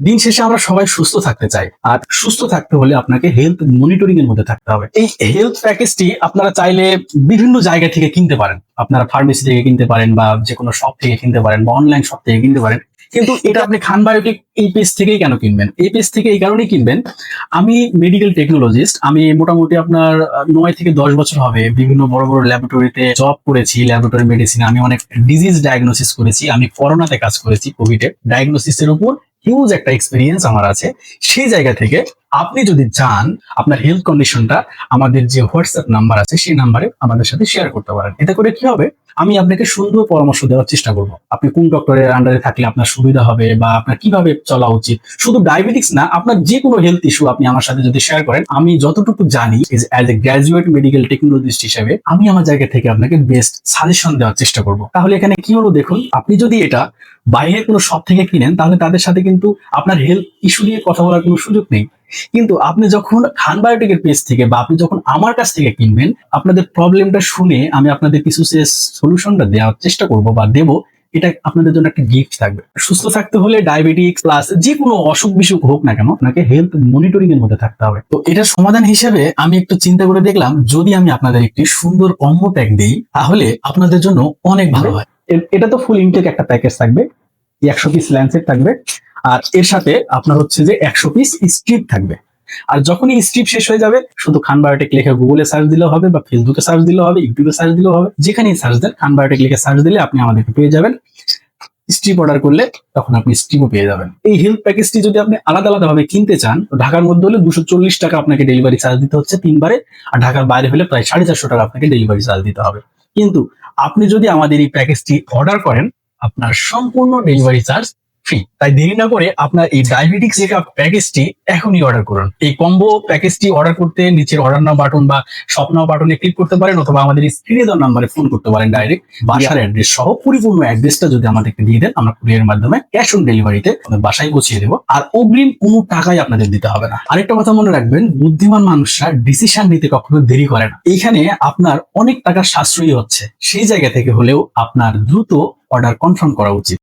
দিন শেষে আমরা সবাই সুস্থ থাকতে চাই, আর সুস্থ থাকতে হলে আপনাকে হেলথ মনিটরিং এর মধ্যে থাকতে হবে। এই হেলথ প্যাকেজটি আপনারা চাইলে বিভিন্ন জায়গা থেকে কিনতে পারেন। আপনারা ফার্মেসি থেকে কিনতে পারেন, বা যে কোনো শপ থেকে কিনতে পারেন, বা অনলাইন শপ থেকে কিনতে পারেন। কিন্তু এটা আপনি খান বায়োটেক এই পেজ থেকেই কেন কিনবেন? এই পেজ থেকে এই কারণেই কিনবেন, আমি মেডিকেল টেকনোলজিস্ট। আমি মোটামুটি আপনার 9 থেকে 10 বছর হবে বিভিন্ন বড় বড় ল্যাবরেটরিতে জব করেছি। ল্যাবরেটরি মেডিসিনে আমি অনেক ডিজিজ ডায়াগনোসিস করেছি। আমি করোনাতে কাজ করেছি, কোভিডের ডায়াগনোসিসের উপর হিউজ একটা এক্সপিরিয়েন্স আমার আছে। সেই জায়গা থেকে আপনি যদি চান আপনার হেলথ কন্ডিশনটা আমাদের যে হোয়াটসঅ্যাপ নাম্বার আছে সেই নাম্বারে আমাদের সাথে শেয়ার করতে পারেন। এতে করে কি হবে, আমি আপনাকে সুন্দর পরামর্শ দেওয়ার চেষ্টা করব। আপনি কোন ডক্টরের আন্ডারে থাকলে আপনার সুবিধা হবে, বা আপনার কিভাবে চলা উচিত। শুধু ডায়াবেটিক্স না, আপনার যে কোনো হেলথ ইস্যু আপনি আমার সাথে যদি শেয়ার করেন, আমি যতটুকু জানি as a graduate medical technologist হিসেবে আমি আমার জায়গা থেকে আপনাকে বেস্ট সাজেশন দেওয়ার চেষ্টা করব। তাহলে এখানে কি হলো দেখুন, আপনি যদি এটা বাইরের কোনো শপ থেকে কিনেন তাহলে তাদের সাথে কিন্তু আপনার হেলথ ইস্যু নিয়ে কথা বলার কোনো সুযোগ নেই। কিন্তু আপনি যখন খান বায়োটেকের পেজ থেকে, বা আপনি যখন আমার কাছ থেকে কিনবেন, আপনাদের প্রবলেমটা শুনে আমি আপনাদের কিছু সলিউশনটা দেওয়ার চেষ্টা করব বা দেব। এটা আপনাদের জন্য একটা গিফট থাকবে। সুস্থ থাকতে হলে ডায়াবেটিক্স প্লাস যে কোনো অসুখ বিসুখ হোক না কেন, আপনাকে হেলথ মনিটরিং এর মধ্যে থাকতে হবে। তো এটার সমাধান হিসেবে আমি একটু চিন্তা করে দেখলাম, যদি আমি আপনাদের একটি সুন্দর কম্বো প্যাক দিই তাহলে আপনাদের জন্য অনেক ভালো হয়। এটা তো ফুল ইনটেক একটা প্যাকেজ থাকবে, 100 পিস ল্যান্সেট থাকবে, আর এর সাথে আপনার হচ্ছে যে 100 পিস স্ট্রিপ থাকবে। আর যখনই স্ট্রিপ শেষ হয়ে যাবে, শুধু খান বায়োটেক লিখে গুগলে সার্চ দিলেও হবে, বা ফেসবুকে সার্চ দিলেও হবে, ইউটিউবে সার্চ দিলেও হবে। যেখানেই সার্চ দেন খান বায়োটেক লিখে সার্চ দিলে আপনি আমাদেরকে পেয়ে যাবেন। স্ট্রিপ অর্ডার করলে তখন আপনি স্ট্রিপও পেয়ে যাবেন। এই হেলথ প্যাকেজটি যদি আপনি আলাদা আলাদা ভাবে কিনতে চান, তো ঢাকার মধ্যে হলে 240 টাকা আপনাকে ডেলিভারি চার্জ দিতে হচ্ছে 3 বারে, আর ঢাকার বাইরে হলে প্রায় 450 টাকা আপনাকে ডেলিভারি চার্জ দিতে হবে। কিন্তু আপনি যদি আমাদের এই প্যাকেজটি অর্ডার করেন, আপনার সম্পূর্ণ ডেলিভারি চার্জ ফ্রি। তাই দেরি না করে আপনার এই ডায়াবেটিক্স চেকআপ প্যাকেজটি এখনই অর্ডার করুন। এই কম্বো প্যাকেজটি অর্ডার করতে নিচের অর্ডার নাও বাটন বা শপ নাও বাটনে ক্লিক করতে পারেন, অথবা আমাদের স্ক্রিনে দেওয়া নাম্বারে ফোন করতে পারেন। ডাইরেক্ট বাসার অ্যাড্রেস সহ পরিপূর্ণ অ্যাড্রেসটা যদি আমাদেরকে দিয়ে দেন, আমরা কুরিয়ারের মাধ্যমে ক্যাশ অন ডেলিভারিতে বাসায় পৌঁছিয়ে দেবো। আর অগ্রিম কোনো টাকাই আপনাদের দিতে হবে না। আরেকটা কথা মনে রাখবেন, বুদ্ধিমান মানুষরা ডিসিশন নিতে কখনো দেরি করে না। এইখানে আপনার অনেক টাকা সাশ্রয়ী হচ্ছে, সেই জায়গা থেকে হলেও আপনার দ্রুত অর্ডার কনফার্ম করা উচিত।